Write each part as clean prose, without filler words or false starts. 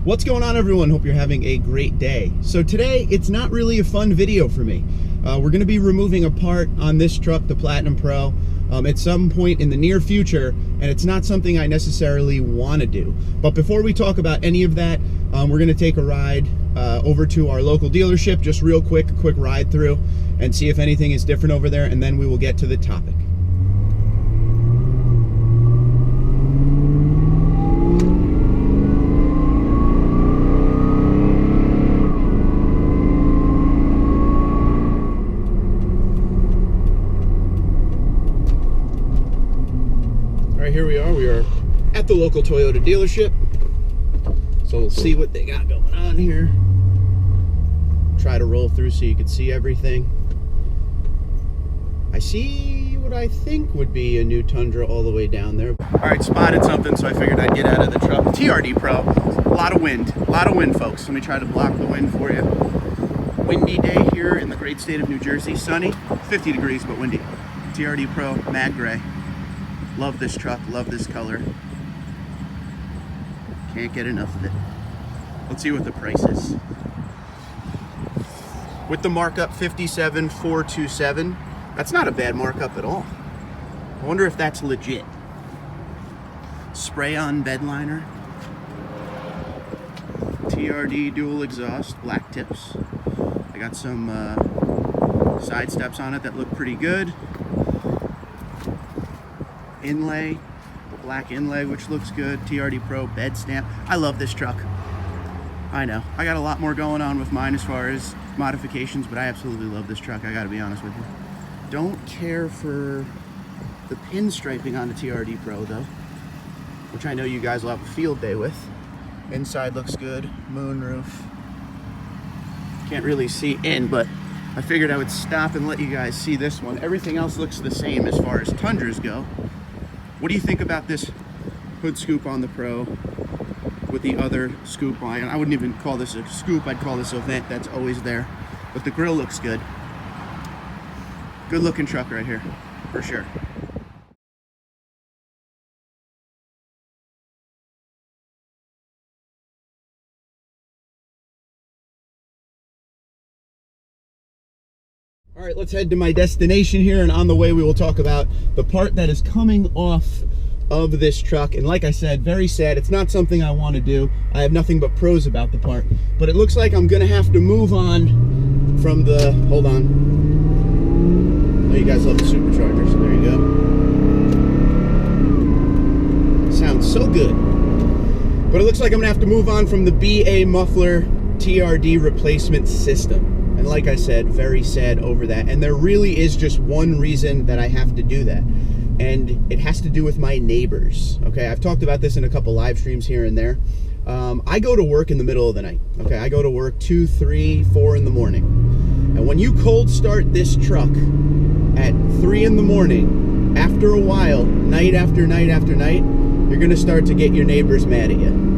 What's going on, everyone? Hope you're having a great day. So today, it's not really a fun video for me. We're going to be removing a part on this truck, the Platinum Pro, at some point in the near future, and it's not something I necessarily want to do. But before we talk about any of that, we're going to take a ride over to our local dealership, just real quick, a quick ride through, and see if anything is different over there, and then we will get to the topic. Here we are at the local Toyota dealership, so we'll see what they got going on here. Try to roll through so you can see everything. I see what I think would be a new Tundra all the way down there. All right, spotted something, so I figured I'd get out of the truck. TRD Pro, a lot of wind, folks. Let me try to block the wind for you. Windy day here in the great state of New Jersey. Sunny, 50 degrees, but windy. TRD Pro, matte gray. Love this truck, love this color. Can't get enough of it. Let's see what the price is. With the markup 57,427, that's not a bad markup at all. I wonder if that's legit. Spray on bed liner. TRD dual exhaust, black tips. I got some side steps on it that look pretty good. Inlay, the black inlay, which looks good. TRD Pro bed stamp. I love this truck. I know I got a lot more going on with mine as far as modifications, but I absolutely love this truck. I gotta be honest with you. Don't care for the pinstriping on the TRD Pro though, which I know you guys will have a field day with. Inside looks good. Moonroof. Can't really see in, but I figured I would stop and let you guys see this one. Everything else looks the same as far as Tundras go. What do you think about this hood scoop on the Pro with the other scoop line? I wouldn't even call this a scoop, I'd call this a vent that's always there. But the grill looks good. Good looking truck right here, for sure. All right, let's head to my destination here, and on the way we will talk about the part that is coming off of this truck. And like I said, very sad. It's not something I want to do. I have nothing but pros about the part, but it looks like I'm gonna have to move on from the, hold on. Oh, you guys love the supercharger, so there you go. Sounds so good. But it looks like I'm gonna have to move on from the BA muffler TRD replacement system. And like I said, very sad over that. And there really is just one reason that I have to do that. And it has to do with my neighbors. Okay, I've talked about this in a couple live streams here and there. I go to work in the middle of the night. Okay, I go to work 2, 3, 4 in the morning. And when you cold start this truck at 3 in the morning, after a while, night after night after night, you're gonna start to get your neighbors mad at you.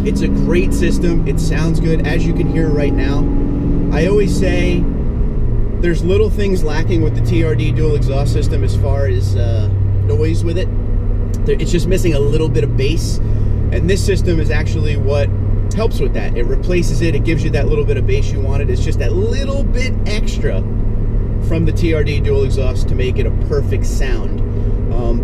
It's a great system. It sounds good, as you can hear right now. I always say there's little things lacking with the TRD dual exhaust system as far as noise with it. It's just missing a little bit of bass, and this system is actually what helps with that. It replaces it. It gives you that little bit of bass you wanted. It's just that little bit extra from the TRD dual exhaust to make it a perfect sound.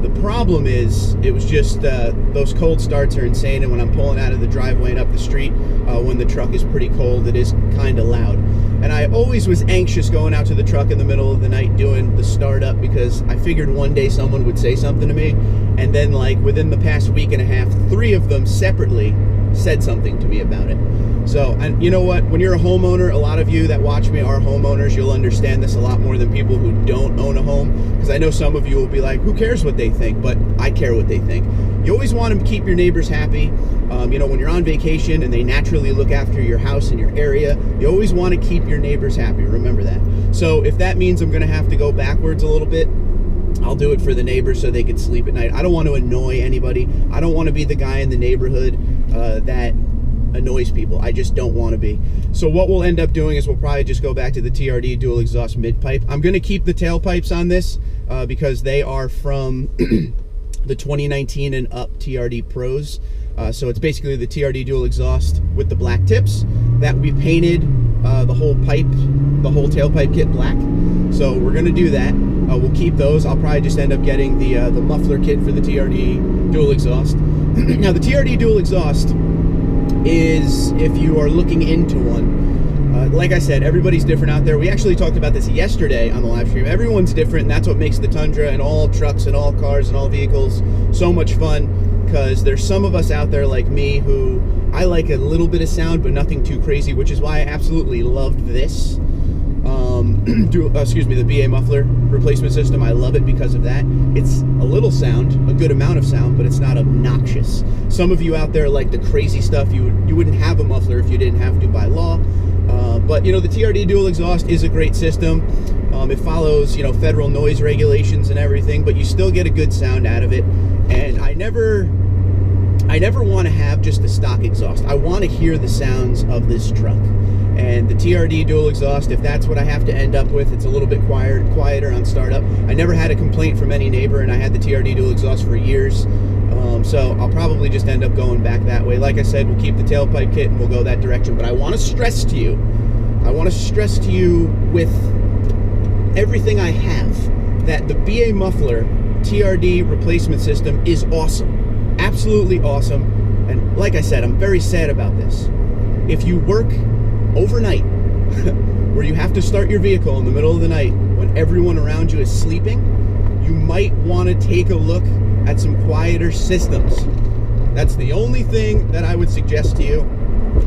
The problem is, it was just those cold starts are insane, and when I'm pulling out of the driveway and up the street, when the truck is pretty cold, it is kind of loud. And I always was anxious going out to the truck in the middle of the night doing the startup, because I figured one day someone would say something to me. And then, like, within the past week and a half, 3 of them separately said something to me about it. So, and you know what? When you're a homeowner, a lot of you that watch me are homeowners. You'll understand this a lot more than people who don't own a home, because I know some of you will be like, who cares what they think? But I care what they think. You always want to keep your neighbors happy. You know, when you're on vacation and they naturally look after your house and your area, you always want to keep your neighbors happy. Remember that. So if that means I'm going to have to go backwards a little bit, I'll do it for the neighbors so they can sleep at night. I don't want to annoy anybody. I don't want to be the guy in the neighborhood that annoys people. I just don't want to be. So what we'll end up doing is we'll probably just go back to the TRD dual exhaust mid pipe. I'm going to keep the tailpipes on this because they are from the 2019 and up TRD Pros. So it's basically the TRD dual exhaust with the black tips. That we painted the whole pipe, the whole tailpipe kit black. So we're going to do that. We'll keep those. I'll probably just end up getting the muffler kit for the TRD dual exhaust. Now the TRD dual exhaust is, if you are looking into one, like I said, everybody's different out there. We actually talked about this yesterday on the live stream. Everyone's different, and that's what makes the Tundra and all trucks and all cars and all vehicles so much fun, because there's some of us out there like me who I like a little bit of sound but nothing too crazy, which is why I absolutely loved this. Excuse me, the BA muffler replacement system. I love it because of that. It's a little sound, a good amount of sound, but it's not obnoxious. Some of you out there like the crazy stuff. You wouldn't have a muffler if you didn't have to by law. But you know, the TRD dual exhaust is a great system. It follows, you know, federal noise regulations and everything, but you still get a good sound out of it. And I never want to have just the stock exhaust. I want to hear the sounds of this truck. And the TRD dual exhaust, if that's what I have to end up with, it's a little bit quieter on startup. I never had a complaint from any neighbor, and I had the TRD dual exhaust for years. So I'll probably just end up going back that way. Like I said, we'll keep the tailpipe kit and we'll go that direction. But I want to stress to you, with everything I have, that the BA muffler TRD replacement system is awesome. Absolutely awesome. And like I said, I'm very sad about this. If you work overnight, where you have to start your vehicle in the middle of the night when everyone around you is sleeping, you might want to take a look at some quieter systems. That's the only thing that I would suggest to you.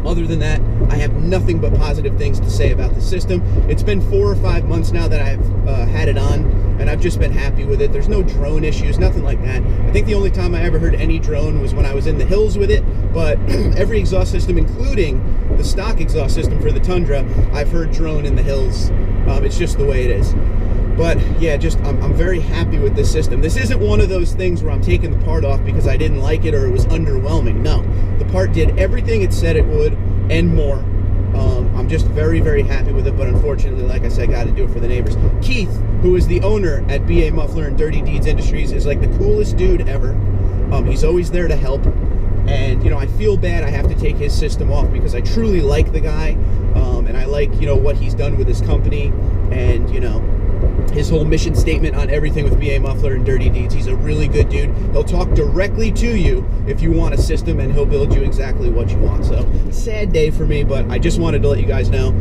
Other than that, I have nothing but positive things to say about the system. It's been 4 or 5 months now that I've had it on, and I've just been happy with it. There's no drone issues, nothing like that. I think the only time I ever heard any drone was when I was in the hills with it, but every exhaust system, including the stock exhaust system for the Tundra, I've heard drone in the hills. It's just the way it is. But yeah, I'm very happy with this system. This isn't one of those things where I'm taking the part off because I didn't like it or it was underwhelming. No, the part did everything it said it would and more. I'm just very, very happy with it, but unfortunately, like I said, I got to do it for the neighbors. Keith, who is the owner at BA Muffler and Dirty Deeds Industries, is like the coolest dude ever. He's always there to help. And, you know, I feel bad I have to take his system off because I truly like the guy. And I like, you know, what he's done with his company and, you know, his whole mission statement on everything with BA Muffler and Dirty Deeds. He's a really good dude. He'll talk directly to you if you want a system, and he'll build you exactly what you want. So, sad day for me, but I just wanted to let you guys know,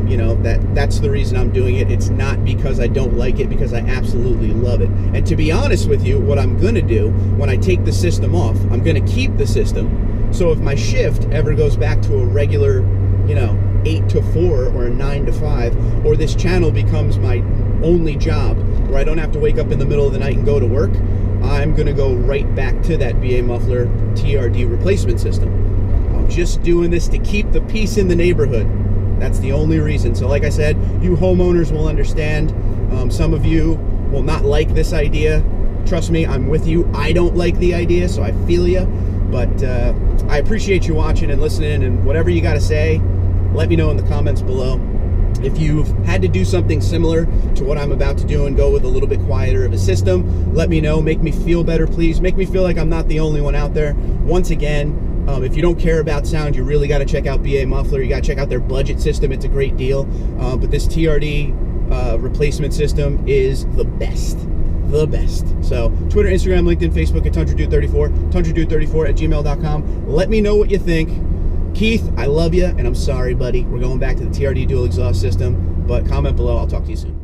you know, that's the reason I'm doing it. It's not because I don't like it, because I absolutely love it. And to be honest with you, what I'm going to do when I take the system off, I'm going to keep the system. So if my shift ever goes back to a regular, you know, 8 to 4 or a 9 to 5, or this channel becomes my only job where I don't have to wake up in the middle of the night and go to work, I'm going to go right back to that BA Muffler TRD replacement system. I'm just doing this to keep the peace in the neighborhood. That's the only reason. So like I said, you homeowners will understand. Some of you will not like this idea. Trust me, I'm with you. I don't like the idea, so I feel you. But I appreciate you watching and listening, and whatever you got to say, let me know in the comments below. If you've had to do something similar to what I'm about to do and go with a little bit quieter of a system, let me know. Make me feel better, please. Make me feel like I'm not the only one out there. Once again, if you don't care about sound, you really got to check out BA Muffler. You got to check out their budget system. It's a great deal. But this TRD replacement system is the best. The best. So Twitter, Instagram, LinkedIn, Facebook at TundraDude34, TundraDude34@gmail.com. Let me know what you think. Keith, I love you, and I'm sorry, buddy. We're going back to the TRD dual exhaust system, but comment below. I'll talk to you soon.